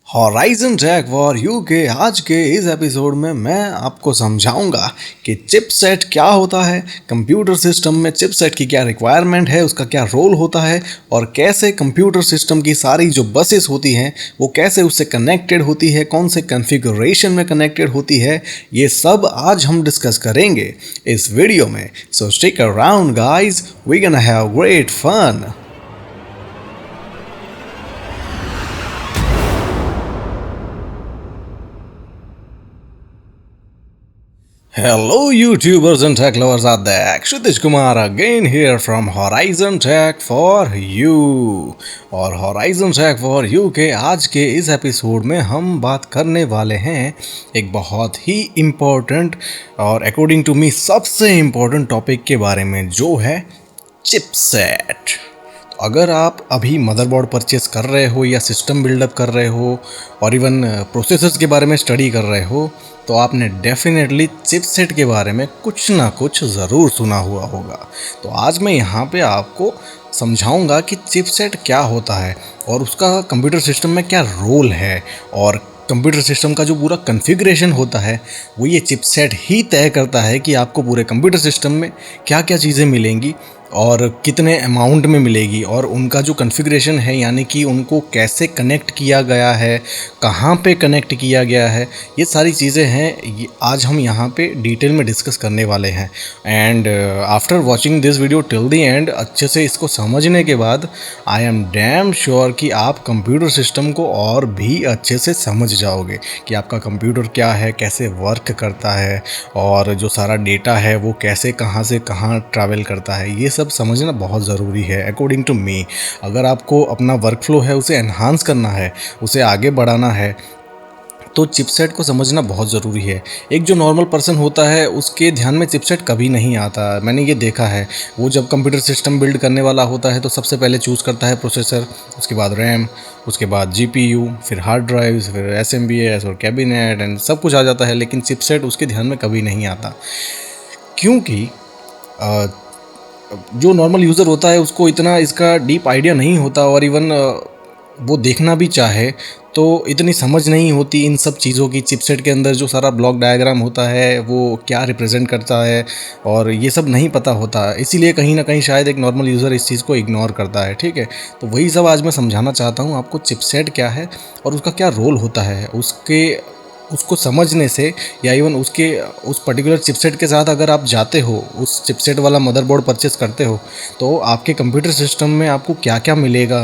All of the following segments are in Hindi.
हॉराइजन ट्रैक फॉर यू के आज के इस एपिसोड में मैं आपको समझाऊंगा कि चिपसेट क्या होता है, कंप्यूटर सिस्टम में चिपसेट की क्या रिक्वायरमेंट है, उसका क्या रोल होता है और कैसे कंप्यूटर सिस्टम की सारी जो बसेस होती हैं वो कैसे उससे कनेक्टेड होती है, कौन से कॉन्फ़िगरेशन में कनेक्टेड होती है। ये सब आज हम डिस्कस करेंगे इस वीडियो में। So stick around guys, we gonna have great fun. Hello YouTubers and tech lovers out there, Kshitish Kumar again here from Horizon Tech for You। और Horizon Tech for You के आज के इस एपिसोड में हम बात करने वाले हैं एक बहुत ही इम्पोर्टेंट और अकॉर्डिंग टू मी सबसे इम्पोर्टेंट टॉपिक के बारे में, जो है चिपसेट। अगर आप अभी मदरबोर्ड परचेस कर रहे हो या सिस्टम बिल्डअप कर रहे हो और इवन प्रोसेसर्स के बारे में स्टडी कर रहे हो तो आपने डेफिनेटली चिपसेट के बारे में कुछ ना कुछ ज़रूर सुना हुआ होगा। तो आज मैं यहाँ पे आपको समझाऊंगा कि चिपसेट क्या होता है और उसका कंप्यूटर सिस्टम में क्या रोल है, और कंप्यूटर सिस्टम का जो पूरा कॉन्फ़िगरेशन होता है वो ये चिपसेट ही तय करता है कि आपको पूरे कंप्यूटर सिस्टम में क्या क्या चीज़ें मिलेंगी और कितने अमाउंट में मिलेगी, और उनका जो कॉन्फ़िगरेशन है यानी कि उनको कैसे कनेक्ट किया गया है, कहाँ पे कनेक्ट किया गया है, ये सारी चीज़ें हैं ये आज हम यहाँ पे डिटेल में डिस्कस करने वाले हैं। And after watching this video till the end, अच्छे से इसको समझने के बाद आई एम डैम श्योर कि आप कंप्यूटर सिस्टम को और भी अच्छे से समझ जाओगे कि आपका कंप्यूटर क्या है, कैसे वर्क करता है और जो सारा डेटा है वो कैसे कहाँ से कहाँ ट्रैवल करता है। ये सब समझना बहुत ज़रूरी है अकॉर्डिंग टू मी। अगर आपको अपना वर्क फ्लो है उसे एनहांस करना है, उसे आगे बढ़ाना है, तो चिपसेट को समझना बहुत ज़रूरी है। एक जो नॉर्मल पर्सन होता है उसके ध्यान में चिपसेट कभी नहीं आता। मैंने ये देखा है, वो जब कंप्यूटर सिस्टम बिल्ड करने वाला होता है तो सबसे पहले चूज़ करता है प्रोसेसर, उसके बाद रैम, उसके बाद जीपीयू, फिर हार्ड ड्राइव्स, फिर एसएमबीएस और कैबिनेट एंड सब कुछ आ जाता है, लेकिन चिपसेट उसके ध्यान में कभी नहीं आता। क्योंकि जो नॉर्मल यूज़र होता है उसको इतना इसका डीप आइडिया नहीं होता, और इवन वो देखना भी चाहे तो इतनी समझ नहीं होती इन सब चीज़ों की। चिपसेट के अंदर जो सारा ब्लॉक डायग्राम होता है वो क्या रिप्रेजेंट करता है और ये सब नहीं पता होता, इसीलिए कहीं ना कहीं शायद एक नॉर्मल यूज़र इस चीज़ को इग्नोर करता है। ठीक है, तो वही सब आज मैं समझाना चाहता हूँ आपको, चिपसेट क्या है और उसका क्या रोल होता है। उसको समझने से या इवन उस पर्टिकुलर चिपसेट के साथ अगर आप जाते हो, उस चिपसेट वाला मदरबोर्ड परचेस करते हो, तो आपके कंप्यूटर सिस्टम में आपको क्या क्या मिलेगा,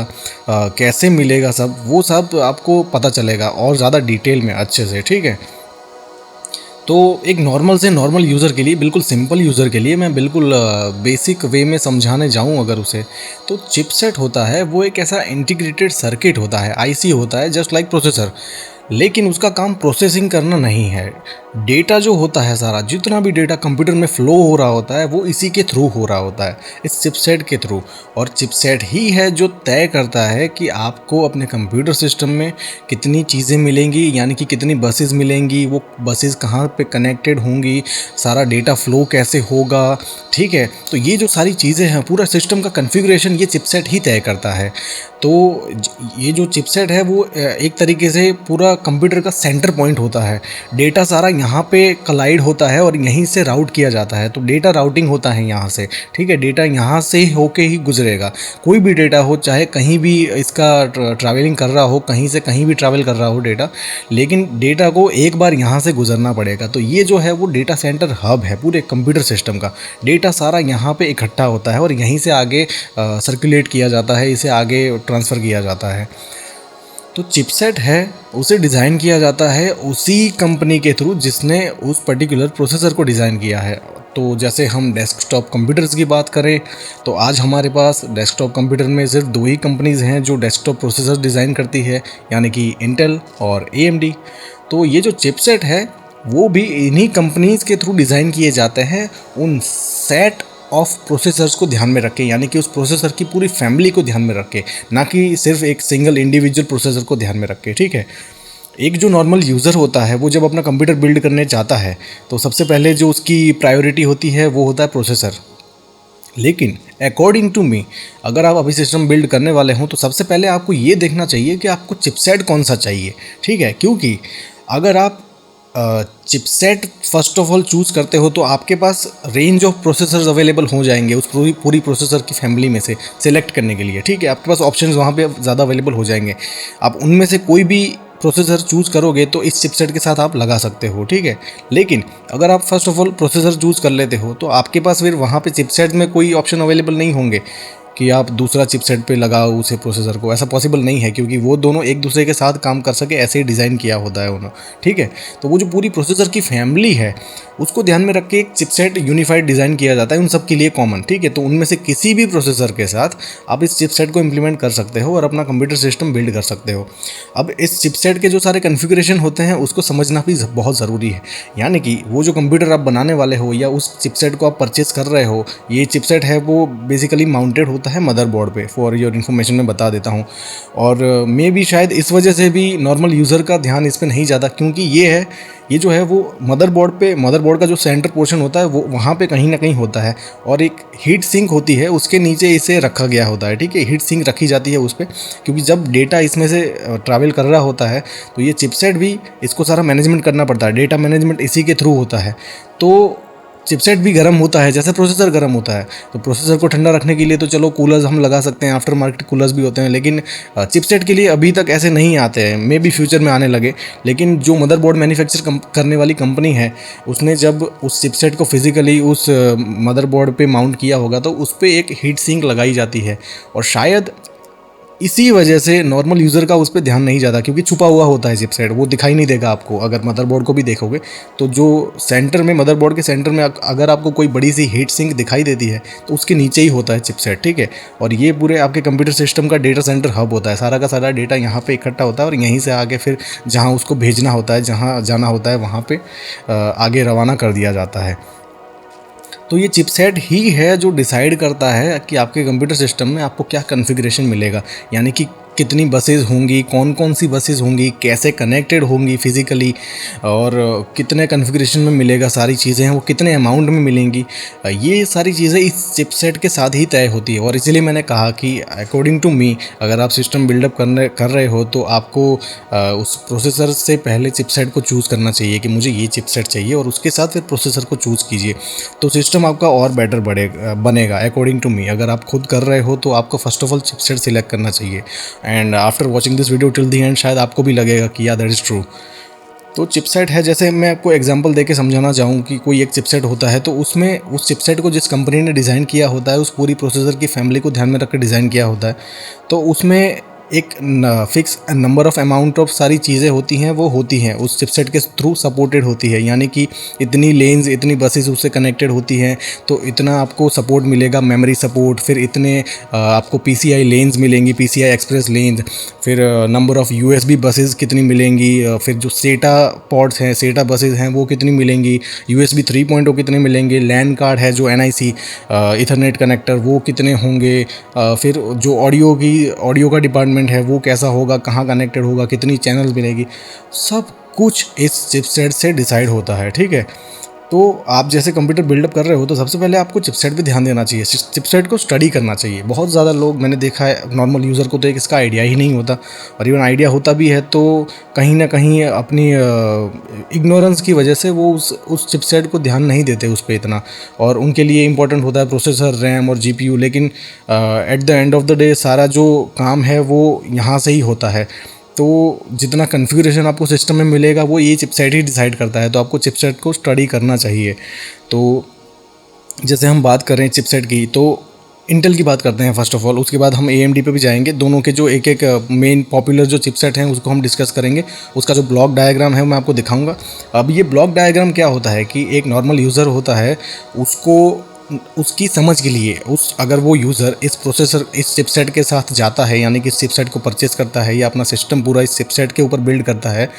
कैसे मिलेगा, वो सब आपको पता चलेगा और ज़्यादा डिटेल में अच्छे से। ठीक है, तो एक नॉर्मल यूज़र के लिए, बिल्कुल सिंपल यूज़र के लिए मैं बिल्कुल बेसिक वे में समझाने जाऊँ अगर उसे, तो चिपसेट होता है वो एक ऐसा इंटीग्रेटेड सर्किट होता है, आईसी होता है जस्ट लाइक प्रोसेसर, लेकिन उसका काम प्रोसेसिंग करना नहीं है। डेटा जो होता है, सारा जितना भी डेटा कंप्यूटर में फ़्लो हो रहा होता है वो इसी के थ्रू हो रहा होता है, इस चिपसेट के थ्रू। और चिपसेट ही है जो तय करता है कि आपको अपने कंप्यूटर सिस्टम में कितनी चीज़ें मिलेंगी, यानी कि कितनी बसेस मिलेंगी, वो बसेस कहाँ पे कनेक्टेड होंगी, सारा डेटा फ़्लो कैसे होगा। ठीक है, तो ये जो सारी चीज़ें हैं, पूरा सिस्टम का कॉन्फ़िगरेशन ये चिपसेट ही तय करता है। तो ये जो चिपसेट है वो एक तरीके से पूरा कंप्यूटर का सेंटर पॉइंट होता है। डेटा सारा यहाँ पे कलाइड होता है और यहीं से राउट किया जाता है, तो डेटा राउटिंग होता है यहाँ से। ठीक है, डेटा यहाँ से होके ही गुजरेगा। कोई भी डेटा हो, चाहे कहीं भी इसका ट्रैवलिंग कर रहा हो, कहीं से कहीं भी ट्रैवल कर रहा हो डेटा, लेकिन डेटा को एक बार यहाँ से गुजरना पड़ेगा। तो ये जो है वो डेटा सेंटर हब है पूरे कंप्यूटर सिस्टम का। डेटा सारा यहाँ पे इकट्ठा होता है और यहीं से आगे सर्कुलेट किया जाता है, इसे आगे ट्रांसफ़र किया जाता है। तो चिपसेट है उसे डिज़ाइन किया जाता है उसी कंपनी के थ्रू जिसने उस पर्टिकुलर प्रोसेसर को डिज़ाइन किया है। तो जैसे हम डेस्कटॉप कंप्यूटर्स की बात करें तो आज हमारे पास डेस्कटॉप कंप्यूटर में सिर्फ दो ही कंपनीज़ हैं जो डेस्कटॉप प्रोसेसर डिज़ाइन करती है, यानी कि इंटेल और एएमडी। तो ये जो चिपसेट है वो भी इन्हीं कंपनीज़ के थ्रू डिज़ाइन किए जाते हैं, उन सेट ऑफ प्रोसेसर्स को ध्यान में रखें, यानी कि उस प्रोसेसर की पूरी फैमिली को ध्यान में रखें, ना कि सिर्फ एक सिंगल इंडिविजुअल प्रोसेसर को ध्यान में रखें। ठीक है, एक जो नॉर्मल यूज़र होता है वो जब अपना कंप्यूटर बिल्ड करने चाहता है तो सबसे पहले जो उसकी प्रायोरिटी होती है वो होता है प्रोसेसर। लेकिन अकॉर्डिंग टू मी, अगर आप अभी सिस्टम बिल्ड करने वाले हों तो सबसे पहले आपको ये देखना चाहिए कि आपको चिपसेट कौन सा चाहिए, ठीक है। क्योंकि अगर आप chipset first of all choose करते हो तो आपके पास रेंज ऑफ प्रोसेसर्स अवेलेबल हो जाएंगे उस पूरी प्रोसेसर की फैमिली में से सेलेक्ट करने के लिए, ठीक है। आपके पास ऑप्शंस वहाँ पे ज़्यादा अवेलेबल हो जाएंगे। आप उनमें से कोई भी प्रोसेसर चूज़ करोगे तो इस चिपसेट के साथ आप लगा सकते हो, ठीक है। लेकिन अगर आप first of all processor choose कर लेते हो तो आपके पास फिर वहाँ पे चिपसेट में कोई ऑप्शन अवेलेबल नहीं होंगे कि आप दूसरा चिपसेट पे लगाओ उसे प्रोसेसर को। ऐसा पॉसिबल नहीं है क्योंकि वो दोनों एक दूसरे के साथ काम कर सके ऐसे ही डिज़ाइन किया होता है उन्होंने, ठीक है। तो वो जो पूरी प्रोसेसर की फैमिली है उसको ध्यान में रख के एक चिपसेट यूनिफाइड डिज़ाइन किया जाता है उन सब के लिए कॉमन, ठीक है। तो उनमें से किसी भी प्रोसेसर के साथ आप इस चिपसेट को इम्प्लीमेंट कर सकते हो और अपना कंप्यूटर सिस्टम बिल्ड कर सकते हो। अब इस चिपसेट के जो सारे कॉन्फ़िगरेशन होते हैं उसको समझना भी बहुत ज़रूरी है। यानी कि वो जो कंप्यूटर आप बनाने वाले हो या उस चिपसेट को आप परचेस कर रहे हो, ये चिपसेट है वो बेसिकली माउंटेड होता है मदरबोर्ड पे। फॉर योर इन्फॉर्मेशन मैं बता देता हूँ। और मे भी शायद इस वजह से भी नॉर्मल यूज़र का ध्यान इस पर नहीं जाता, क्योंकि ये जो है वो मदरबोर्ड का जो सेंटर पोर्शन होता है वो वहाँ पे कहीं ना कहीं होता है और एक हीट सिंक होती है उसके नीचे इसे रखा गया होता है, ठीक है। हीट सिंक रखी जाती है उस पर, क्योंकि जब डेटा इसमें से ट्रैवल कर रहा होता है तो ये चिपसेट भी इसको सारा मैनेजमेंट करना पड़ता है। डेटा मैनेजमेंट इसी के थ्रू होता है। तो चिपसेट भी गर्म होता है जैसे प्रोसेसर गर्म होता है। तो प्रोसेसर को ठंडा रखने के लिए तो चलो कूलर्स हम लगा सकते हैं, आफ्टर मार्केट कूलर्स भी होते हैं, लेकिन चिपसेट के लिए अभी तक ऐसे नहीं आते हैं। मे बी फ्यूचर में आने लगे। लेकिन जो मदरबोर्ड मैन्युफैक्चर करने वाली कंपनी है उसने जब उस चिपसेट को फिजिकली उस मदरबोर्ड पे माउंट किया होगा तो उस पर एक हीट सिंक लगाई जाती है और शायद इसी वजह से नॉर्मल यूज़र का उस पर ध्यान नहीं जाता, क्योंकि छुपा हुआ होता है चिपसेट, वो दिखाई नहीं देगा आपको। अगर मदरबोर्ड को भी देखोगे तो जो सेंटर में मदरबोर्ड के सेंटर में अगर आपको कोई बड़ी सी हीट सिंक दिखाई देती है तो उसके नीचे ही होता है चिपसेट, ठीक है। और ये पूरे आपके कंप्यूटर सिस्टम का डेटा सेंटर हब होता है। सारा का सारा डेटा यहाँ पर इकट्ठा होता है और यहीं से आगे फिर जहाँ उसको भेजना होता है, जहाँ जाना होता है वहाँ पर आगे रवाना कर दिया जाता है। तो ये चिपसेट ही है जो डिसाइड करता है कि आपके कंप्यूटर सिस्टम में आपको क्या कॉन्फ़िगरेशन मिलेगा, यानी कि कितनी बसेज़ होंगी, कौन कौन सी बसेज़ होंगी, कैसे कनेक्टेड होंगी फिज़िकली, और कितने कॉन्फ़िगरेशन में मिलेगा, सारी चीज़ें हैं वो कितने अमाउंट में मिलेंगी। ये सारी चीज़ें इस चिपसेट के साथ ही तय होती है। और इसीलिए मैंने कहा कि अकॉर्डिंग टू मी अगर आप सिस्टम बिल्डअप कर रहे हो तो आपको उस प्रोसेसर से पहले चिपसेट को चूज़ करना चाहिए कि मुझे ये चिपसेट चाहिए, और उसके साथ फिर प्रोसेसर को चूज़ कीजिए तो सिस्टम आपका और बेटर बनेगा। अकॉर्डिंग टू मी अगर आप खुद कर रहे हो तो आपको first of all chipset select करना चाहिए। And after watching this video till the and शायद आपको भी लगेगा कि या दैट इज़ ट्रू। तो चिपसेट है, जैसे मैं आपको एग्जांपल देके समझाना चाहूँ कि कोई एक चिपसेट होता है तो उसमें उस चिपसेट को जिस कंपनी ने डिज़ाइन किया होता है उस पूरी प्रोसेसर की फैमिली को ध्यान में रख कर डिज़ाइन किया होता है। तो उसमें एक fix number of amount of सारी चीज़ें होती हैं उस चिपसेट के थ्रू सपोर्टेड होती है, यानी कि इतनी लेन्स, इतनी बसेस उससे कनेक्टेड होती हैं तो इतना आपको सपोर्ट मिलेगा, मेमोरी सपोर्ट, फिर इतने आपको PCI लेन्स मिलेंगी, PCI एक्सप्रेस लेन्स, फिर नंबर ऑफ़ USB बसेस कितनी मिलेंगी, फिर जो सेटा पॉड्स हैं, सेटा बसेस हैं वो कितनी मिलेंगी, USB 3.0 कितने मिलेंगे, लैन कार्ड है जो NIC इथरनेट कनेक्टर वो कितने होंगे, फिर जो ऑडियो का डिपार्टमेंट है वो कैसा होगा, कहाँ कनेक्टेड होगा, कितनी चैनल्स मिलेगी, सब कुछ इस चिपसेट से डिसाइड होता है, ठीक है। तो आप जैसे कंप्यूटर बिल्डअप कर रहे हो तो सबसे पहले आपको चिपसेट पे ध्यान देना चाहिए, चिपसेट को स्टडी करना चाहिए। बहुत ज़्यादा लोग मैंने देखा है, नॉर्मल यूज़र को तो एक इसका आइडिया ही नहीं होता, और इवन आइडिया होता भी है तो कहीं ना कहीं अपनी इग्नोरेंस की वजह से वो उस चिपसेट को ध्यान नहीं देते उस पर इतना, और उनके लिए इंपॉर्टेंट होता है प्रोसेसर, रैम और GPU। लेकिन at the end of the day सारा जो काम है वो यहाँ से ही होता है। तो जितना कॉन्फ़िगरेशन आपको सिस्टम में मिलेगा वो ये चिपसेट ही डिसाइड करता है, तो आपको चिपसेट को स्टडी करना चाहिए। तो जैसे हम बात करें चिपसेट की तो इंटेल की बात करते हैं फर्स्ट ऑफ ऑल, उसके बाद हम AMD पे भी जाएंगे। दोनों के जो एक एक मेन पॉपुलर जो चिपसेट हैं उसको हम डिस्कस करेंगे। उसका जो ब्लॉक डायग्राम है मैं आपको दिखाऊंगा। अब ये ब्लॉक डायग्राम क्या होता है कि एक नॉर्मल यूज़र होता है, उसको उसकी समझ के लिए अगर वो यूज़र इस चिपसेट के साथ जाता है, यानी कि इस चिपसेट को परचेस करता है या अपना सिस्टम पूरा इस चिपसेट के ऊपर बिल्ड करता है,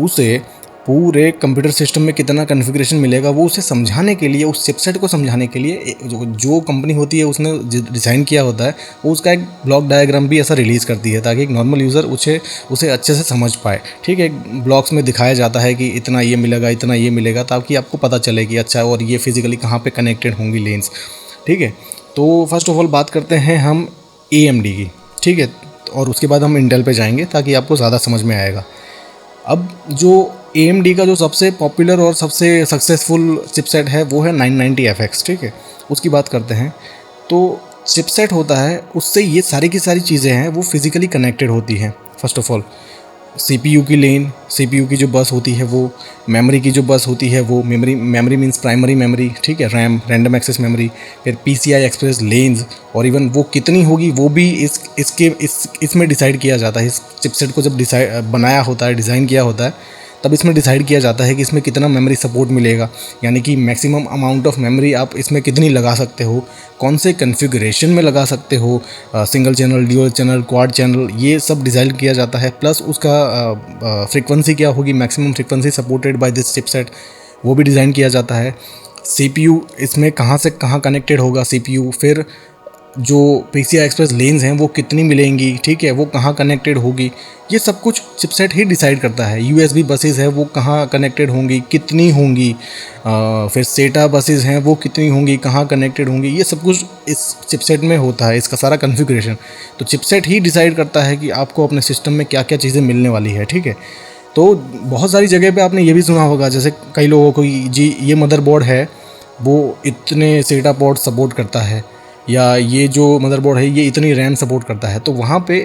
उसे पूरे कंप्यूटर सिस्टम में कितना कॉन्फ़िगरेशन मिलेगा वो उसे समझाने के लिए, उस चिपसेट को समझाने के लिए जो कंपनी होती है उसने डिज़ाइन किया होता है वो उसका एक ब्लॉक डायग्राम भी ऐसा रिलीज़ करती है ताकि एक नॉर्मल यूज़र उसे अच्छे से समझ पाए, ठीक है। ब्लॉक्स में दिखाया जाता है कि इतना ये मिलेगा, इतना ये मिलेगा, ताकि आपको पता चले कि अच्छा और ये फिज़िकली कहाँ पर कनेक्टेड होंगी लेंस, ठीक है। तो फर्स्ट ऑफ ऑल बात करते हैं हम AMD की, ठीक है, और उसके बाद हम इंटेल पे जाएंगे ताकि आपको ज़्यादा समझ में आएगा। अब जो AMD का जो सबसे पॉपुलर और सबसे सक्सेसफुल चिपसेट है वो है 990FX, ठीक है, उसकी बात करते हैं। तो चिपसेट होता है, उससे ये सारी की सारी चीज़ें हैं वो फिज़िकली कनेक्टेड होती हैं। फर्स्ट ऑफ ऑल CPU की लेन, CPU की जो बस होती है वो, मेमोरी की जो बस होती है वो, मेमोरी मींस प्राइमरी मेमोरी, ठीक है, रैम, रैंडम एक्सेस मेमोरी, फिर PCI एक्सप्रेस लेन्स, और इवन वो कितनी होगी वो भी इसमें डिसाइड किया जाता है। इस चिपसेट को जब बनाया होता है, डिज़ाइन किया होता है, तब इसमें डिसाइड किया जाता है कि इसमें कितना मेमोरी सपोर्ट मिलेगा, यानी कि मैक्सिमम अमाउंट ऑफ मेमोरी आप इसमें कितनी लगा सकते हो, कौन से कॉन्फ़िगरेशन में लगा सकते हो, single channel, dual channel, quad channel, ये सब डिसाइड किया जाता है। प्लस उसका फ्रीक्वेंसी क्या होगी, maximum frequency supported by this chipset, वो भी डिज़ाइन किया जाता है। CPU इसमें कहाँ से कहाँ कनेक्टेड होगा CPU, फिर जो PCI एक्सप्रेस लेन्स हैं वो कितनी मिलेंगी, ठीक है, वो कहाँ कनेक्टेड होगी, ये सब कुछ चिपसेट ही डिसाइड करता है। USB बसेस है वो कहाँ कनेक्टेड होंगी, कितनी होंगी, फिर SATA बसेस हैं वो कितनी होंगी, कहाँ कनेक्टेड होंगी, ये सब कुछ इस चिपसेट में होता है, इसका सारा कॉन्फ़िगरेशन। तो चिपसेट ही डिसाइड करता है कि आपको अपने सिस्टम में क्या क्या चीज़ें मिलने वाली है, ठीक है। तो बहुत सारी जगह पे आपने ये भी सुना होगा, जैसे कई लोगों को जी ये मदरबोर्ड है वो इतने SATA पोर्ट सपोर्ट करता है, या ये जो मदरबोर्ड है ये इतनी रैम सपोर्ट करता है। तो वहाँ पे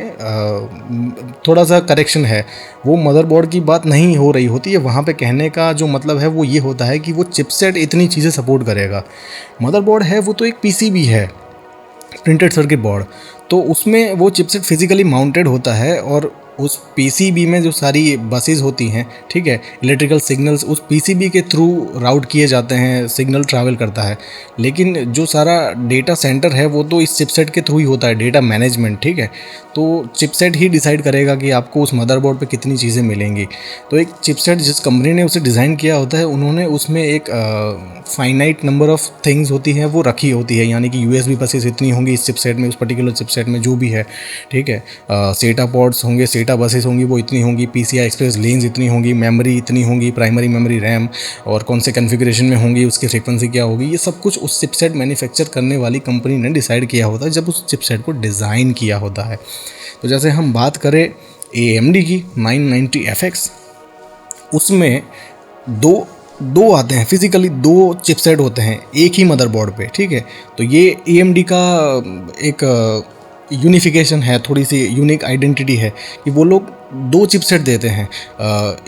थोड़ा सा करेक्शन है, वो मदरबोर्ड की बात नहीं हो रही होती है। वहाँ पे कहने का जो मतलब है वो ये होता है कि वो चिपसेट इतनी चीज़ें सपोर्ट करेगा। मदरबोर्ड है वो तो एक PCB है, प्रिंटेड सर्किट बोर्ड, तो उसमें वो चिपसेट फिजिकली माउंटेड होता है, और उस PCB में जो सारी बसेस होती हैं, ठीक है, इलेक्ट्रिकल सिग्नल्स उस PCB के थ्रू राउट किए जाते हैं, सिग्नल ट्रैवल करता है। लेकिन जो सारा डेटा सेंटर है वो तो इस चिपसेट के थ्रू ही होता है, डेटा मैनेजमेंट, ठीक है। तो चिपसेट ही डिसाइड करेगा कि आपको उस मदरबोर्ड पे कितनी चीज़ें मिलेंगी। तो एक चिपसेट जिस कंपनी ने उसे डिज़ाइन किया होता है, उन्होंने उसमें एक फाइनाइट नंबर ऑफ थिंग्स होती हैं वो रखी होती है, यानी कि USB बसेस इतनी होंगी इस चिपसेट में, उस पर्टिकुलर चिपसेट में जो भी है, ठीक है, SATA पोर्ट्स होंगे, SATA बसेस होंगी वो इतनी होंगी, PCI एक्सप्रेस लेन्स इतनी होंगी, मेमोरी इतनी होंगी, प्राइमरी मेमोरी, रैम, और कौन से कॉन्फ़िगरेशन में होंगी, उसकी फ्रीक्वेंसी क्या होगी, ये सब कुछ उस चिपसेट मैन्युफैक्चर करने वाली कंपनी ने डिसाइड किया होता है जब उस चिपसेट को डिज़ाइन किया होता है। तो जैसे हम बात करें AMD की 990FX, उसमें दो आते हैं, फिजिकली दो चिपसेट होते हैं एक ही मदरबोर्ड पे, ठीक है। तो ये AMD का एक यूनिफिकेशन है, थोड़ी सी यूनिक आइडेंटिटी है कि वो लोग दो चिपसेट देते हैं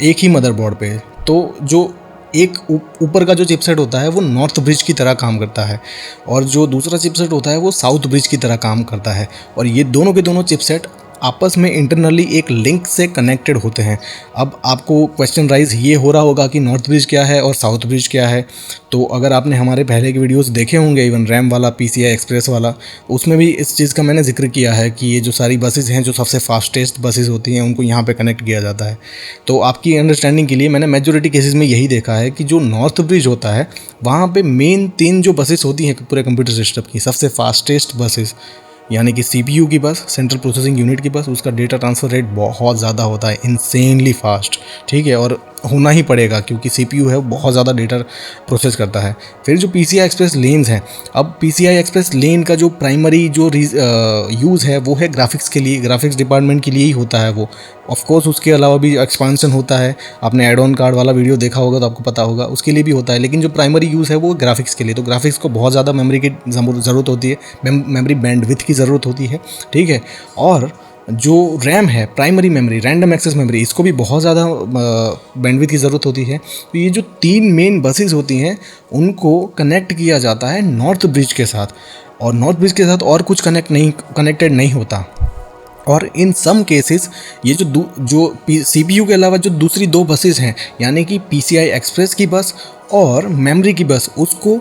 एक ही मदरबोर्ड पे। तो जो एक ऊपर का जो चिपसेट होता है वो नॉर्थ ब्रिज की तरह काम करता है, और जो दूसरा चिपसेट होता है वो साउथ ब्रिज की तरह काम करता है, और ये दोनों के दोनों चिपसेट आपस में इंटरनली एक लिंक से कनेक्टेड होते हैं। अब आपको क्वेश्चन राइज ये हो रहा होगा कि नॉर्थ ब्रिज क्या है और साउथ ब्रिज क्या है। तो अगर आपने हमारे पहले के वीडियोस देखे होंगे, इवन रैम वाला, PCI एक्सप्रेस वाला, उसमें भी इस चीज़ का मैंने जिक्र किया है कि ये जो सारी बसेस हैं, जो सबसे फास्टेस्ट बसेस होती हैं, उनको यहाँ पे कनेक्ट किया जाता है। तो आपकी अंडरस्टैंडिंग के लिए मैंने मेजॉरिटी केसेस में यही देखा है कि जो नॉर्थ ब्रिज होता है वहाँ पर मेन 3 जो बसेस होती हैं पूरे कंप्यूटर सिस्टम की, सबसे फास्टेस्ट बसेस, यानी कि CPU की बस, सेंट्रल प्रोसेसिंग यूनिट की बस, उसका डेटा ट्रांसफ़र रेट बहुत ज़्यादा होता है, इंसेनली फास्ट, ठीक है, और होना ही पड़ेगा क्योंकि CPU है बहुत ज़्यादा डेटा प्रोसेस करता है। फिर जो PCI एक्सप्रेस लेन्स हैं, अब PCI एक्सप्रेस लेन का जो प्राइमरी जो यूज़ है वो है ग्राफिक्स के लिए, ग्राफिक्स डिपार्टमेंट के लिए ही होता है वो। ऑफ कोर्स उसके अलावा भी एक्सपांसन होता है, आपने एड ऑन कार्ड वाला वीडियो देखा होगा तो आपको पता होगा, उसके लिए भी होता है, लेकिन जो प्राइमरी यूज़ है वो ग्राफिक्स के लिए। तो ग्राफिक्स को बहुत ज़्यादा मेमोरी की ज़रूरत होती है, मेमोरी बैंडविड्थ की ज़रूरत होती है, ठीक है। और जो रैम है, primary memory, random access memory, इसको भी बहुत ज़्यादा बैंडविड्थ की ज़रूरत होती है। तो ये जो 3 मेन बसेस होती हैं उनको कनेक्ट किया जाता है नॉर्थ ब्रिज के साथ, और नॉर्थ ब्रिज के साथ और कुछ कनेक्टेड नहीं होता। और इन सम केसेस ये जो CPU के अलावा जो दूसरी 2 बसेस हैं, यानी कि PCI एक्सप्रेस की बस और मेमोरी की बस, उसको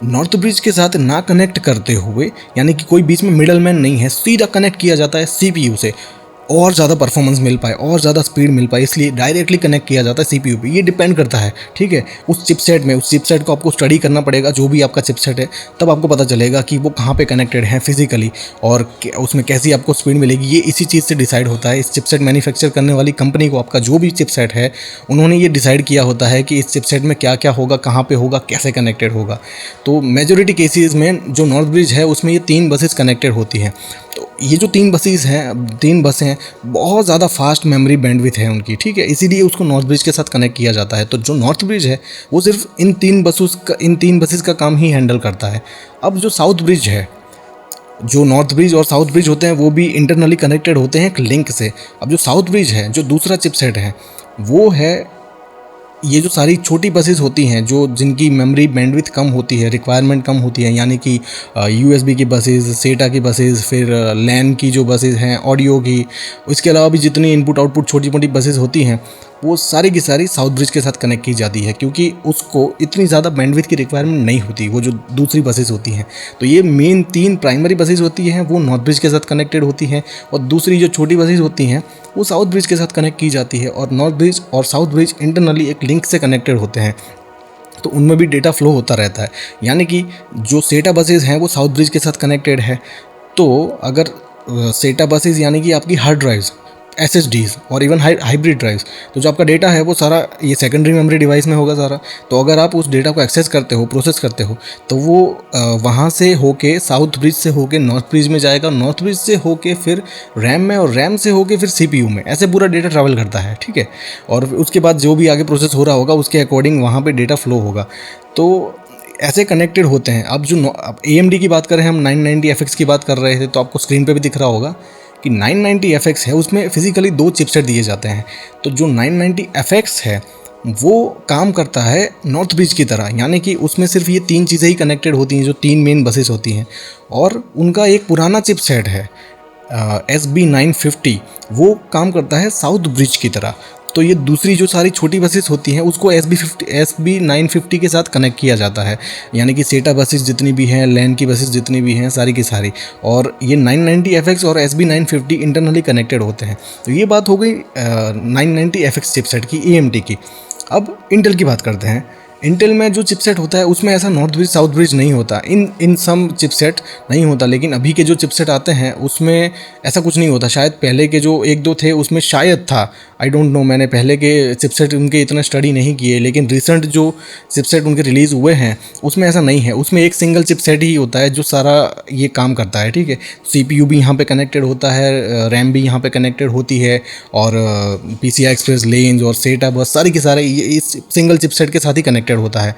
नॉर्थ ब्रिज के साथ ना कनेक्ट करते हुए, यानी कि कोई बीच में मिडल मैन नहीं है, सीधा कनेक्ट किया जाता है CPU से, और ज़्यादा परफॉर्मेंस मिल पाए, और ज़्यादा स्पीड मिल पाए, इसलिए डायरेक्टली कनेक्ट किया जाता है सीपीयू पे। ये डिपेंड करता है, ठीक है, उस चिपसेट में। उस चिपसेट को आपको स्टडी करना पड़ेगा, जो भी आपका चिपसेट है, तब आपको पता चलेगा कि वो कहाँ पे कनेक्टेड है फिजिकली और उसमें कैसी आपको स्पीड मिलेगी। ये इसी चीज़ से डिसाइड होता है। इस चिपसेट मैन्युफैक्चर करने वाली कंपनी को, आपका जो भी चिपसेट है, उन्होंने ये डिसाइड किया होता है कि इस चिपसेट में क्या क्या होगा, कहाँ पे होगा, कैसे कनेक्टेड होगा। तो मेजॉरिटी केसेस में जो नॉर्थ ब्रिज है उसमें ये 3 बसेस कनेक्टेड होती हैं। तो ये जो 3 बसें हैं, बहुत ज़्यादा फास्ट मेमोरी बैंडविड्थ है उनकी, ठीक है, इसीलिए उसको नॉर्थ ब्रिज के साथ कनेक्ट किया जाता है। तो जो नॉर्थ ब्रिज है वो सिर्फ इन 3 बसेस का काम ही हैंडल करता है। अब जो साउथ ब्रिज है, जो नॉर्थ ब्रिज और साउथ ब्रिज होते हैं वो भी इंटरनली कनेक्टेड होते हैं एक लिंक से। अब जो साउथ ब्रिज है, जो दूसरा चिपसेट है, वो है ये जो सारी छोटी बसेस होती हैं, जो जिनकी मेमोरी बैंडविड्थ कम होती है, रिक्वायरमेंट कम होती है, यानी कि यूएसबी की बसेस, सेटा की बसेस, फिर लैन की जो बसेस हैं, ऑडियो की, इसके अलावा भी जितनी इनपुट आउटपुट छोटी मोटी बसेस होती हैं, वो सारी की सारी साउथ ब्रिज के साथ कनेक्ट की जाती है, क्योंकि उसको इतनी ज़्यादा बैंडविड्थ की रिक्वायरमेंट नहीं होती, वो जो दूसरी बसेस होती हैं। तो ये मेन 3 प्राइमरी बसेस होती हैं, वो नॉर्थ ब्रिज के साथ कनेक्टेड होती हैं, और दूसरी जो छोटी बसेस होती हैं वो साउथ ब्रिज के साथ कनेक्ट की जाती है। और नॉर्थ ब्रिज और साउथ ब्रिज इंटरनली एक लिंक से कनेक्टेड होते हैं, तो उनमें भी डेटा फ्लो होता रहता है। यानी कि जो सेटा बसेस हैं वो साउथ ब्रिज के साथ कनेक्टेड है। तो अगर सेटा बसेस यानी कि आपकी हार्ड ड्राइव्स, SSDs और इवन हाइब्रिड ड्राइव्स, तो जो आपका डेटा है वो सारा ये सेकेंडरी मेमोरी डिवाइस में होगा सारा। तो अगर आप उस डेटा को एक्सेस करते हो, प्रोसेस करते हो, तो वो वहाँ से होके साउथ ब्रिज से होके नॉर्थ ब्रिज में जाएगा, नॉर्थ ब्रिज से होके फिर रैम में, और रैम से होके फिर CPU में। ऐसे पूरा डेटा ट्रैवल करता है, ठीक है। और उसके बाद जो भी आगे प्रोसेस हो रहा होगा उसके अकॉर्डिंग वहाँ पर डेटा फ्लो होगा। तो ऐसे कनेक्टेड होते हैं। अब जो AMD की बात करें, हम 990FX की बात कर रहे थे, तो आपको स्क्रीन पे भी दिख रहा होगा कि 990FX है, उसमें फिजिकली 2 चिपसेट दिए जाते हैं। तो जो 990FX है वो काम करता है नॉर्थ ब्रिज की तरह, यानी कि उसमें सिर्फ ये 3 चीज़ें ही कनेक्टेड होती हैं, जो 3 मेन बसेस होती हैं। और उनका एक पुराना चिपसेट है SB950, वो काम करता है साउथ ब्रिज की तरह। तो ये दूसरी जो सारी छोटी बसेस होती हैं उसको SB950 के साथ कनेक्ट किया जाता है, यानी कि सेटा बसेस जितनी भी हैं, लैन की बसेस जितनी भी हैं, सारी की सारी। और ये 990FX और SB950 इंटरनली कनेक्टेड होते हैं। तो ये बात हो गई 990FX चिपसेट की, AMD की। अब इंटेल की बात करते हैं। इंटेल में जो चिपसेट होता है उसमें ऐसा नॉर्थ ब्रिज साउथ ब्रिज नहीं होता, इन सम चिपसेट नहीं होता। लेकिन अभी के जो चिपसेट आते हैं उसमें ऐसा कुछ नहीं होता। शायद पहले के जो 1-2 थे उसमें शायद था, आई डोंट नो, मैंने पहले के चिपसेट उनके इतना स्टडी नहीं किए। लेकिन रिसेंट जो चिपसेट उनके रिलीज़ हुए हैं उसमें ऐसा नहीं है। उसमें एक सिंगल चिपसेट ही होता है जो सारा ये काम करता है, ठीक है। CPU भी यहाँ पे कनेक्टेड होता है, रैम भी यहाँ पे कनेक्टेड होती है, और PCI एक्सप्रेस लेन्स और सेटा बस सारी के सारे ये इस सिंगल चिपसेट के साथ ही कनेक्टेड होता है।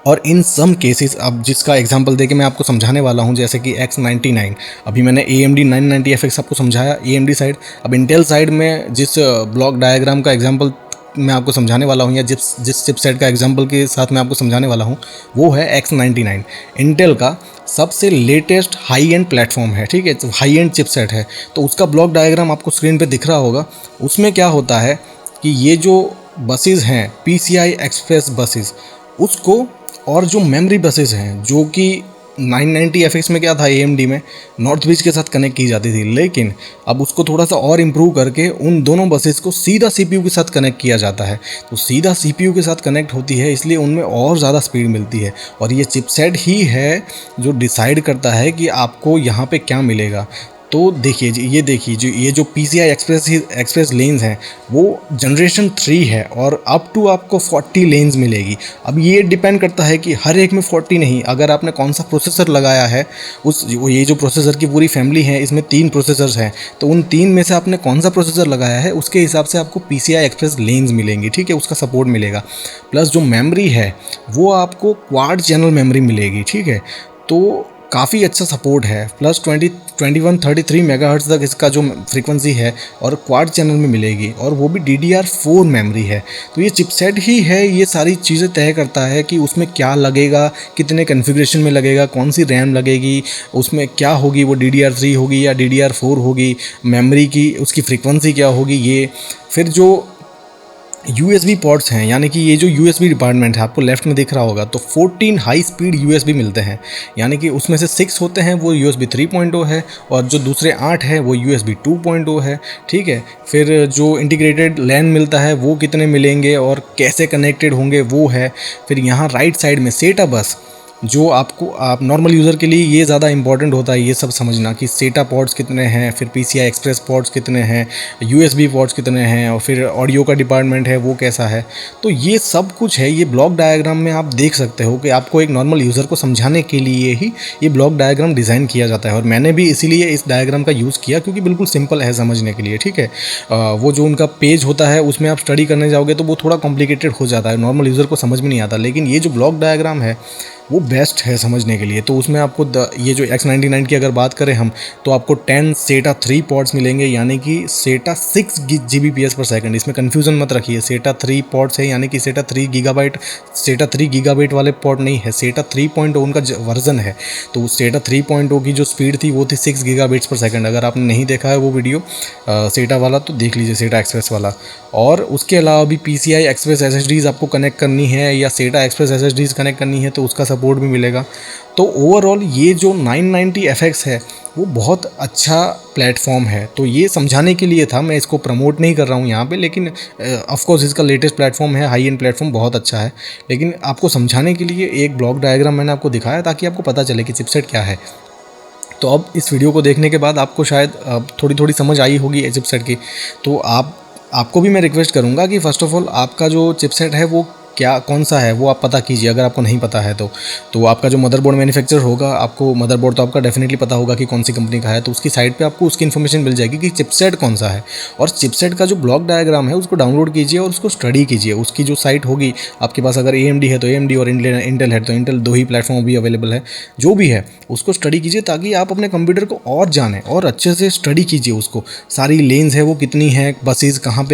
और इन सम केसेस, अब जिसका एग्जांपल देके मैं आपको समझाने वाला हूँ, जैसे कि X99, अभी मैंने AMD 990FX आपको समझाया AMD साइड। अब इंटेल साइड में जिस ब्लॉक डायग्राम का एग्जांपल मैं आपको समझाने वाला हूँ, या जिस चिपसेट का एग्जांपल के साथ मैं आपको समझाने वाला हूँ, वो है X99। इंटेल का सबसे लेटेस्ट हाई एंड प्लेटफॉर्म है, ठीक है, तो हाई एंड चिपसेट है। तो उसका ब्लॉक डायग्राम आपको स्क्रीन पर दिख रहा होगा। उसमें क्या होता है कि ये जो बसेस हैं PCI एक्सप्रेस बसेस, उसको, और जो मेमोरी बसेस हैं जो कि 990FX में क्या था, AMD में नॉर्थ ब्रिज के साथ कनेक्ट की जाती थी, लेकिन अब उसको थोड़ा सा और इम्प्रूव करके उन दोनों बसेस को सीधा CPU के साथ कनेक्ट किया जाता है। तो सीधा CPU के साथ कनेक्ट होती है, इसलिए उनमें और ज़्यादा स्पीड मिलती है। और ये चिपसेट ही है जो डिसाइड करता है कि आपको यहाँ पे क्या मिलेगा। तो देखिए ये जो PCI एक्सप्रेस लेन्स हैं वो जनरेशन 3 है, और अप टू आपको 40 लेन्स मिलेगी। अब ये डिपेंड करता है कि हर एक में 40 नहीं, अगर आपने कौन सा प्रोसेसर लगाया है, ये जो प्रोसेसर की पूरी फैमिली है इसमें 3 प्रोसेसर्स हैं, तो उन 3 में से आपने कौन सा प्रोसेसर लगाया है उसके हिसाब से आपको PCI एक्सप्रेस लेन्स मिलेंगी, ठीक है, उसका सपोर्ट मिलेगा। प्लस जो मेमोरी है वो आपको क्वाड चैनल मेमोरी मिलेगी, ठीक है, तो काफ़ी अच्छा सपोर्ट है। प्लस 2133 मेगाहर्ट्ज़ तक इसका जो फ्रीक्वेंसी है और क्वाड चैनल में मिलेगी, और वो भी DDR4 मेमोरी है। तो ये चिपसेट ही है, ये सारी चीज़ें तय करता है कि उसमें क्या लगेगा, कितने कॉन्फ़िगरेशन में लगेगा, कौन सी रैम लगेगी, उसमें क्या होगी, वो DDR3 होगी या DDR4 होगी, मेमोरी की उसकी फ्रीक्वेंसी क्या होगी। ये फिर जो यूएसबी पोर्ट्स हैं, यानी कि ये जो यूएसबी डिपार्टमेंट है आपको लेफ्ट में दिख रहा होगा, तो 14 हाई स्पीड यूएसबी मिलते हैं, यानी कि उसमें से 6 होते हैं वो यूएसबी 3.0 है, और जो दूसरे 8 है वो यूएसबी 2.0 है। ठीक है, फिर जो इंटीग्रेटेड लैन मिलता है वो कितने मिलेंगे और कैसे कनेक्टेड होंगे वो है। फिर यहाँ राइट साइड में सेटा बस, जो आपको आप नॉर्मल यूज़र के लिए ये ज़्यादा इंपॉर्टेंट होता है ये सब समझना कि सेटा पोर्ट्स कितने हैं, फिर पीसीआई एक्सप्रेस पोर्ट्स कितने हैं, यूएसबी पोर्ट्स कितने हैं, और फिर ऑडियो का डिपार्टमेंट है वो कैसा है। तो ये सब कुछ है, ये ब्लॉक डायग्राम में आप देख सकते हो कि आपको एक नॉर्मल यूज़र को समझाने के लिए ही ये ब्लॉक डायग्राम डिज़ाइन किया जाता है। और मैंने भी इसीलिए इस डायग्राम का यूज़ किया क्योंकि बिल्कुल सिंपल है समझने के लिए। ठीक है, वो जो उनका पेज होता है उसमें आप स्टडी करने जाओगे तो वो थोड़ा कॉम्प्लिकेटेड हो जाता है, नॉर्मल यूज़र को समझ में नहीं आता। लेकिन ये जो ब्लॉक डायग्राम है वो बेस्ट है समझने के लिए। तो उसमें आपको ये जो X99 की अगर बात करें हम, तो आपको 10 सेटा 3 पॉड्स मिलेंगे, यानी कि सेटा 6 Gbps पर सेकंड। इसमें कन्फ्यूज़न मत रखिए, सेटा 3 पॉड्स है यानी कि सेटा 3 गीगाबाइट, सेटा 3 गीगाबाइट वाले पॉड नहीं है, सेटा 3.0 उनका वर्जन है। तो सेटा 3.0 की जो स्पीड थी वो थी 6 गीगाबिट्स पर सेकंड। अगर आपने नहीं देखा है वो वीडियो सेटा वाला तो देख लीजिए, सेटा एक्सप्रेस वाला। और उसके अलावा भी PCI एक्सप्रेस SSDs आपको कनेक्ट करनी है या सेटा एक्सप्रेस SSDs कनेक्ट करनी है तो उसका सपोर्ट भी मिलेगा। तो ओवरऑल ये जो 990FX है वो बहुत अच्छा प्लेटफॉर्म है। तो ये समझाने के लिए था, मैं इसको प्रमोट नहीं कर रहा हूँ यहाँ पे, लेकिन ऑफ कोर्स इसका लेटेस्ट प्लेटफॉर्म है, हाई एंड प्लेटफॉर्म बहुत अच्छा है। लेकिन आपको समझाने के लिए एक ब्लॉक डायग्राम मैंने आपको दिखाया ताकि आपको पता चले कि चिपसेट क्या है। तो अब इस वीडियो को देखने के बाद आपको शायद थोड़ी थोड़ी समझ आई होगी चिपसेट की। तो आपको भी मैं रिक्वेस्ट करूँगा कि फ़र्स्ट ऑफ़ ऑल आपका जो चिपसेट है वो क्या कौन सा है वो आप पता कीजिए, अगर आपको नहीं पता है तो आपका जो मदरबोर्ड मैन्युफैक्चरर होगा, आपको मदरबोर्ड तो आपका डेफिनेटली पता होगा कि कौन सी कंपनी का है, तो उसकी साइट पे आपको उसकी इन्फॉर्मेशन मिल जाएगी कि चिपसेट कौन सा है। और चिपसेट का जो ब्लॉक डायग्राम है उसको डाउनलोड कीजिए और उसको स्टडी कीजिए। उसकी जो साइट होगी आपके पास, अगर AMD है तो AMD और इंटेल है तो इंटेल, दो ही प्लेटफॉर्म भी अवेलेबल है। जो भी है उसको स्टडी कीजिए ताकि आप अपने कंप्यूटर को और जानें और अच्छे से स्टडी कीजिए उसको। सारी लेन्स है वो कितनी है, बसेस कहाँ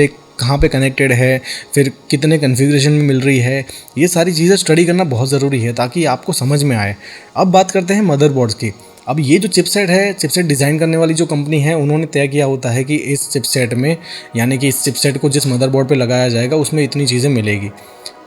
पे कनेक्टेड है, फिर कितने कन्फिग्रेशन में मिल रही है, ये सारी चीज़ें स्टडी करना बहुत ज़रूरी है ताकि आपको समझ में आए। अब बात करते हैं मदरबोर्ड्स की। अब ये जो चिपसेट है, चिपसेट डिज़ाइन करने वाली जो कंपनी है उन्होंने तय किया होता है कि इस चिपसेट में, यानी कि इस चिपसेट को जिस मदरबोर्ड पे लगाया जाएगा उसमें इतनी चीज़ें मिलेगी।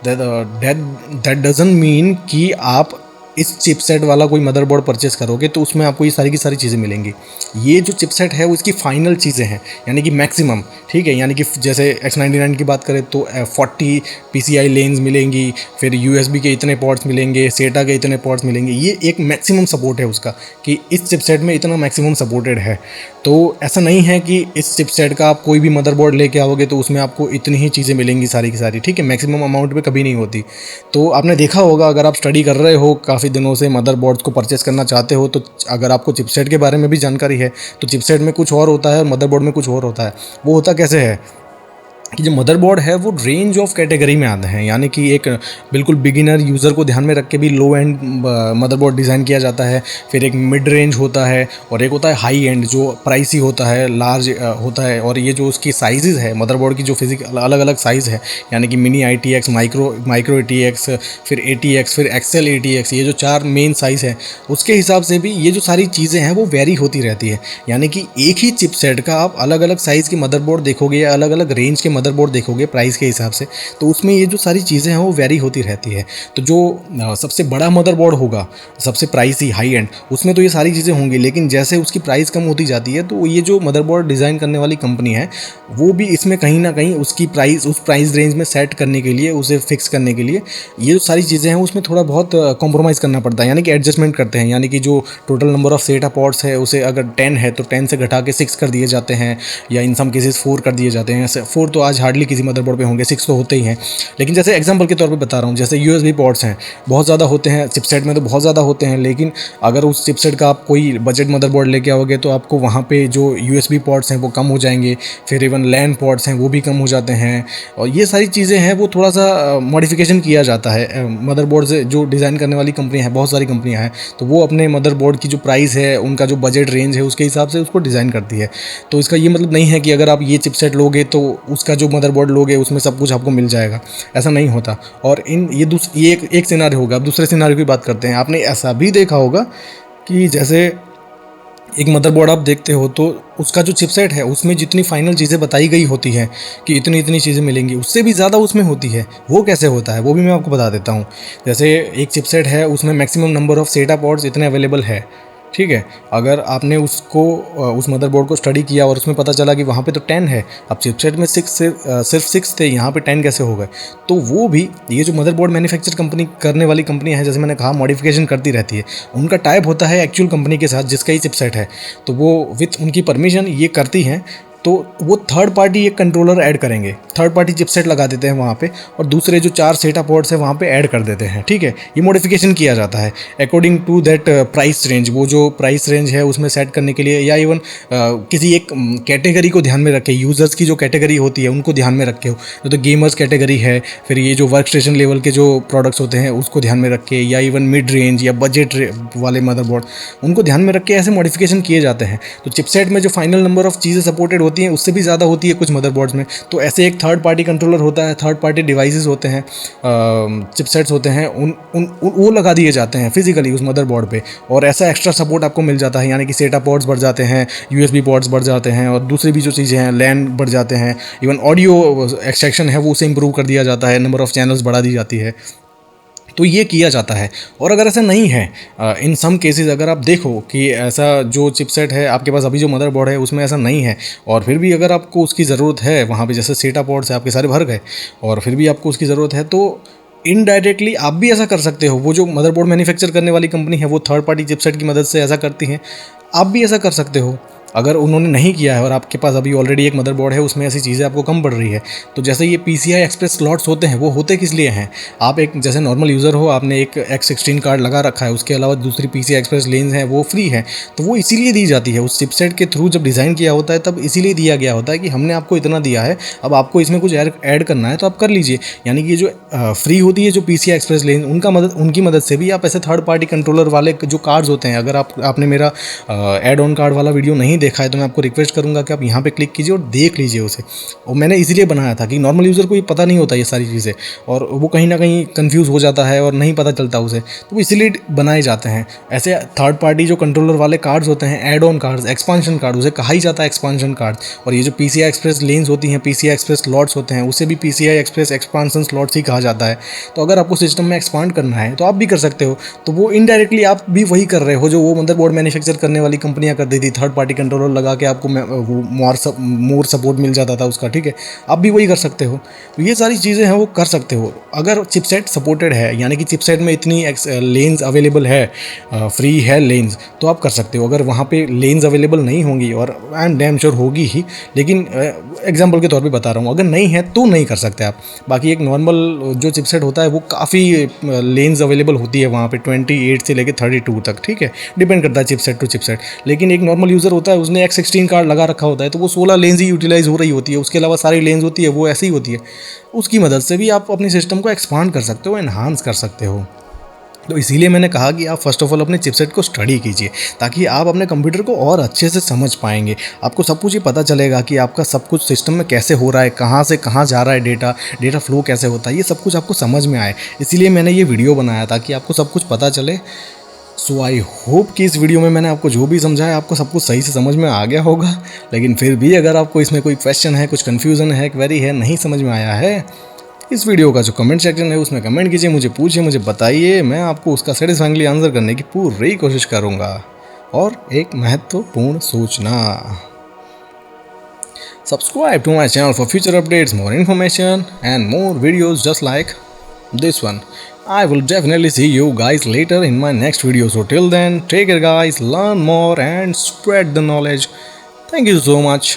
दैट डजंट मीन कि आप इस चिपसेट वाला कोई मदरबोर्ड परचेस करोगे तो उसमें आपको ये सारी की सारी चीज़ें मिलेंगी। ये जो चिपसेट है वो इसकी फाइनल चीज़ें हैं, यानी कि मैक्सिमम। ठीक है, यानी कि जैसे X99 की बात करें तो 40 PCI लेन्स मिलेंगी, फिर USB के इतने पोर्ट्स मिलेंगे, सेटा के इतने पोर्ट्स मिलेंगे। ये एक मैक्सिमम सपोर्ट है उसका कि इस चिपसेट में इतना मैक्सिमम सपोर्टेड है। तो ऐसा नहीं है कि इस चिपसेट का आप कोई भी मदरबोर्ड लेके आओगे तो उसमें आपको इतनी ही चीज़ें मिलेंगी सारी की सारी। ठीक है, मैक्सिमम अमाउंट पे कभी नहीं होती। तो आपने देखा होगा, अगर आप स्टडी कर रहे हो काफ़ी दिनों से, मदरबोर्ड्स को परचेस करना चाहते हो, तो अगर आपको चिपसेट के बारे में भी जानकारी है तो चिपसेट में कुछ और होता है, मदरबोर्ड में कुछ और होता है। वो होता कैसे है कि जो मदरबोर्ड है वो रेंज ऑफ कैटेगरी में आते हैं, यानी कि एक बिल्कुल बिगिनर यूज़र को ध्यान में रख के भी लो एंड मदरबोर्ड डिज़ाइन किया जाता है। फिर एक मिड रेंज होता है और एक होता है हाई एंड जो प्राइसी होता है, लार्ज होता है। और ये जो उसकी साइज़ है मदरबोर्ड की, जो फिजिकल अलग अलग साइज़ है, यानी कि मिनी ITX, माइक्रो ATX, फिर ATX, फिर एक्सेल ATX, ये जो 4 मेन साइज़ है उसके हिसाब से भी ये जो सारी चीज़ें हैं वो वेरी होती रहती है। यानी कि एक ही चिपसेट का आप अलग अलग साइज़ की मदरबोर्ड देखोगे या अलग अलग रेंज के मदरबोर्ड देखोगे प्राइस के हिसाब से, तो उसमें ये जो सारी चीज़ें हैं वो वेरी होती रहती है। तो जो सबसे बड़ा मदरबोर्ड होगा, सबसे प्राइसी हाई एंड, उसमें तो ये सारी चीज़ें होंगी, लेकिन जैसे उसकी प्राइस कम होती जाती है तो ये जो मदरबोर्ड डिज़ाइन करने वाली कंपनी है वो भी इसमें कहीं ना कहीं उसकी प्राइस उस प्राइस रेंज में सेट करने के लिए, उसे फिक्स करने के लिए ये जो सारी चीज़ें हैं उसमें थोड़ा बहुत कॉम्प्रोमाइज़ करना पड़ता है, यानी कि एडजस्टमेंट करते हैं। यानी कि जो टोटल नंबर ऑफ सेटा पॉड्स है उसे अगर 10 है तो 10 से घटा के 6 कर दिए जाते हैं, या इन सम केसेस 4 कर दिए जाते हैं। 4 तो आज हार्डली किसी मदरबोर्ड पे होंगे, 6 तो होते ही हैं। लेकिन जैसे एग्जांपल के तौर पे बता रहा हूँ, जैसे USB पोर्ट्स हैं बहुत ज़्यादा होते हैं चिपसेट में, तो बहुत ज़्यादा होते हैं। लेकिन अगर उस चिपसेट का आप कोई बजट मदरबोर्ड लेके आओगे तो आपको वहाँ पे जो USB पोर्ट्स हैं वो कम हो जाएंगे, फिर इवन लैन पोर्ट्स हैं वो भी कम हो जाते हैं। और ये सारी चीज़ें हैं वो थोड़ा सा मॉडिफिकेशन किया जाता है मदरबोर्ड से। जो डिज़ाइन करने वाली कंपनियाँ हैं, बहुत सारी कंपनियाँ हैं, तो वो अपने मदरबोर्ड की जो प्राइस है, उनका जो बजट रेंज है, उसके हिसाब से उसको डिज़ाइन करती है। तो इसका ये मतलब नहीं है कि अगर आप ये चिपसेट लोगे तो उसका जो मदरबोर्ड लोगे उसमें सब कुछ आपको मिल जाएगा, ऐसा नहीं होता। और ये एक सिनारियो होगा। अब दूसरे सिनारियो की बात करते हैं। आपने ऐसा भी देखा होगा कि जैसे एक मदरबोर्ड आप देखते हो तो उसका जो चिपसेट है उसमें जितनी फाइनल चीज़ें बताई गई होती हैं कि इतनी इतनी चीज़ें मिलेंगी, उससे भी ज़्यादा उसमें होती है। वो कैसे होता है वो भी मैं आपको बता देता हूँ। जैसे एक चिपसेट है, उसमें मैक्सिमम नंबर ऑफ सेटा पॉड्स इतने अवेलेबल है, ठीक है। अगर आपने उसको उस मदरबोर्ड को स्टडी किया और उसमें पता चला कि वहाँ पे तो 10 है, अब चिपसेट में सिर्फ 6 थे, यहाँ पे 10 कैसे हो गए? तो वो भी ये जो मदरबोर्ड मैन्युफैक्चर कंपनी करने वाली कंपनी है, जैसे मैंने कहा मॉडिफिकेशन करती रहती है, उनका टाइप होता है एक्चुअल कंपनी के साथ जिसका ही चिपसेट है, तो वो विथ उनकी परमिशन ये करती हैं। तो वो थर्ड पार्टी एक कंट्रोलर ऐड करेंगे, थर्ड पार्टी चिपसेट लगा देते हैं वहाँ पे, और दूसरे जो 4 सेटा पॉड्स है वहाँ पे ऐड कर देते हैं, ठीक है। ये मॉडिफिकेशन किया जाता है according to that price range. वो जो प्राइस रेंज है उसमें सेट करने के लिए, या इवन किसी एक कैटेगरी को ध्यान में रखे, यूज़र्स की जो कैटेगरी होती है उनको ध्यान में रखे हो, तो गेमर्स कैटेगरी है, फिर ये जो वर्क स्टेशन लेवल के जो प्रोडक्ट्स होते हैं उसको ध्यान में रख के, या इवन मिड रेंज या बजट वाले मदरबोर्ड, उनको ध्यान में रख के ऐसे मॉडिफिकेशन किए जाते हैं। तो चिपसेट में जो फाइनल नंबर ऑफ चीज़ें सपोर्टेड होती हैं उससे भी ज़्यादा होती है कुछ मदरबोर्ड्स में। तो ऐसे एक थर्ड पार्टी कंट्रोलर होता है, थर्ड पार्टी डिवाइसेस होते हैं, चिपसेट्स होते हैं, वो लगा दिए जाते हैं फिजिकली उस मदरबोर्ड पे, और ऐसा एक्स्ट्रा सपोर्ट आपको मिल जाता है, यानी कि सेटा पोर्ट्स बढ़ जाते हैं, यूएसबी पोर्ट्स बढ़ जाते हैं, और दूसरी भी जो चीज़ें हैं लैन बढ़ जाते हैं, इवन ऑडियो एक्सट्रैक्शन है वो उसे इंप्रूव कर दिया जाता है, नंबर ऑफ चैनल्स बढ़ा दी जाती है। तो ये किया जाता है। और अगर ऐसा नहीं है, इन सम केसेस अगर आप देखो कि ऐसा जो चिपसेट है आपके पास अभी जो मदरबोर्ड है उसमें ऐसा नहीं है, और फिर भी अगर आपको उसकी ज़रूरत है वहाँ पे, जैसे सेटा पॉड्स है आपके सारे भर गए और फिर भी आपको उसकी ज़रूरत है, तो इनडायरेक्टली आप भी ऐसा कर सकते हो। वो जो मदरबोर्ड मैन्युफैक्चर करने वाली कंपनी है वो थर्ड पार्टी चिपसेट की मदद से ऐसा करती हैं, आप भी ऐसा कर सकते हो। अगर उन्होंने नहीं किया है और आपके पास अभी ऑलरेडी एक मदरबोर्ड है उसमें ऐसी चीज़ें आपको कम पड़ रही है, तो जैसे ये PCI एक्सप्रेस स्लॉट्स होते हैं वो होते किस लिए हैं? आप एक जैसे नॉर्मल यूज़र हो, आपने एक X16 कार्ड लगा रखा है, उसके अलावा दूसरी PCI एक्सप्रेस लेंस हैं वो फ्री है, तो वो इसीलिए दी जाती है उस चिपसेट के थ्रू। जब डिज़ाइन किया होता है तब इसीलिए दिया गया होता है कि हमने आपको इतना दिया है, अब आपको इसमें कुछ ऐड करना है तो आप कर लीजिए। यानी कि ये जो फ्री होती है जो PCI एक्सप्रेस लेंस, उनकी मदद से भी आप ऐसे थर्ड पार्टी कंट्रोलर वाले जो कार्ड्स होते हैं, अगर आपने मेरा एड ऑन कार्ड वाला वीडियो नहीं देखा है तो मैं आपको रिक्वेस्ट करूंगा कि आप यहाँ पे क्लिक कीजिए और देख लीजिए उसे। और मैंने इसीलिए बनाया था कि नॉर्मल यूज़र को ये पता नहीं होता ये सारी चीज़ें, और वो कहीं ना कहीं कंफ्यूज हो जाता है और नहीं पता चलता उसे, तो वो इसीलिए बनाए जाते हैं। ऐसे थर्ड पार्टी जो कंट्रोलर वाले कार्ड्स होते हैं, add on cards, expansion card उसे कहा ही जाता है, एक्सपांशन कार्ड। और ये जो PCI एक्सप्रेस लेंस होती हैं, PCI एक्सप्रेस स्लॉट्स होते हैं, उसे भी PCI एक्सप्रेस एक्सपांशन स्लॉट्स ही कहा जाता है। तो अगर आपको सिस्टम में एक्सपांड करना है तो आप भी कर सकते हो। तो वो इनडायरेक्टली आप भी वही कर रहे हो जो वो मदरबोर्ड मैन्युफैक्चर करने वाली कंपनियां कर दी थी, थर्ड पार्टी कंट्रोलर लगा के आपको वो मोर सपोर्ट मिल जाता था उसका, ठीक है। आप भी वही कर सकते हो। तो ये सारी चीज़ें हैं वो कर सकते हो अगर चिपसेट सपोर्टेड है, यानी कि चिपसेट में इतनी लेंस अवेलेबल है, फ्री है लेंस, तो आप कर सकते हो। अगर वहाँ पे लेंस अवेलेबल नहीं होंगी, और आई एम डैम श्योर होगी ही, लेकिन एग्जाम्पल के तौर पे बता रहा हूँ, अगर नहीं है तो नहीं कर सकते आप। बाकी एक नॉर्मल जो चिपसेट होता है वो काफ़ी लेंस अवेलेबल होती है वहाँ पे 28 से लेकर 32 तक, ठीक है, डिपेंड करता है चिपसेट टू चिपसेट। लेकिन एक नॉर्मल यूज़र होता है उसने X16 कार्ड लगा रखा होता है तो वो 16 लेंस ही यूटिलाइज हो रही होती है, उसके अलावा सारी लेंस होती है वो ऐसी ही होती है। उसकी मदद से भी आप अपने सिस्टम को एक्सपांड कर सकते हो, एनहांस कर सकते हो। तो इसीलिए मैंने कहा कि आप फर्स्ट ऑफ ऑल अपने चिपसेट को स्टडी कीजिए, ताकि आप अपने कंप्यूटर को और अच्छे से समझ पाएंगे। आपको सब कुछ ये पता चलेगा कि आपका सब कुछ सिस्टम में कैसे हो रहा है, कहाँ से कहाँ जा रहा है डेटा फ्लो कैसे होता है, ये सब कुछ आपको समझ में आए। इसीलिए मैंने ये वीडियो बनाया ताकि आपको सब कुछ पता चले। सो आई होप कि इस वीडियो में मैंने आपको जो भी समझाया आपको सब कुछ सही से समझ में आ गया होगा। लेकिन फिर भी अगर आपको इसमें कोई क्वेश्चन है, कुछ कन्फ्यूज़न है, क्वेरी है, नहीं समझ में आया है, इस वीडियो का जो कमेंट सेक्शन है उसमें कमेंट कीजिए, मुझे पूछिए, मुझे बताइए, मैं आपको उसका सेटिस्फाइंगली आंसर करने की पूरी कोशिश करूँगा। और एक महत्वपूर्ण सूचना, subscribe to my channel for future updates, more information and more videos just like this one. I will definitely see you guys later in my next video. So till then, take care guys, learn more and spread the knowledge. Thank you so much.